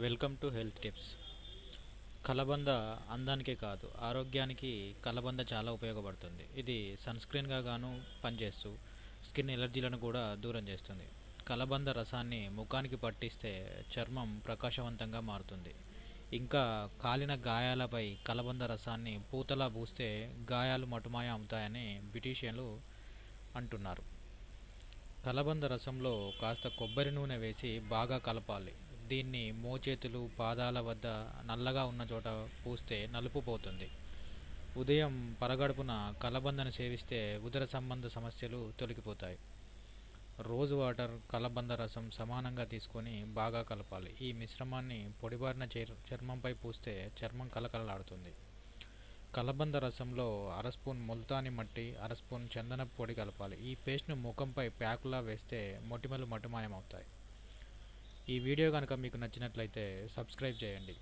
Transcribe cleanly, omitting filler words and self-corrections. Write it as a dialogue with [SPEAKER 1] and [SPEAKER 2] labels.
[SPEAKER 1] Welcome to health tips. కలబంద అందానికే కాదు ఆరోగ్యానికి కలబంద చాలా ఉపయోగపడుతుంది. ఇది సన్ స్క్రీన్గా గాను పనిచేస్తూ స్కిన్ ఎలర్జీలను కూడా దూరం చేస్తుంది. కలబంద రసాన్ని ముఖానికి పట్టిస్తే చర్మం ప్రకాశవంతంగా మారుతుంది. ఇంకా కాలిన గాయాలపై కలబంద రసాన్ని పూతలా పూస్తే గాయాలు మటుమాయ అవుతాయని బ్రిటిషియన్లు అంటున్నారు. కలబంద రసంలో కాస్త కొబ్బరి నూనె వేసి బాగా కలపాలి. దీన్ని మోచేతులు పాదాల వద్ద నల్లగా ఉన్న చోట పూస్తే నలుపు పోతుంది. ఉదయం పరగడుపున కలబందను సేవిస్తే ఉదర సంబంధ సమస్యలు తొలగిపోతాయి. రోజ్ వాటర్ కలబంద రసం సమానంగా తీసుకొని బాగా కలపాలి. ఈ మిశ్రమాన్ని పొడిబారిన చర్మంపై పూస్తే చర్మం కలకలలాడుతుంది. కలబంద రసంలో అర స్పూన్ ముల్తాని మట్టి, అర స్పూన్ చందనపు పొడి కలపాలి. ఈ పేస్ట్ను ముఖంపై ప్యాకులా వేస్తే మొటిమలు మటుమాయమవుతాయి. ఈ వీడియో కనుక మీకు నచ్చినట్లయితే సబ్స్క్రైబ్ చేయండి.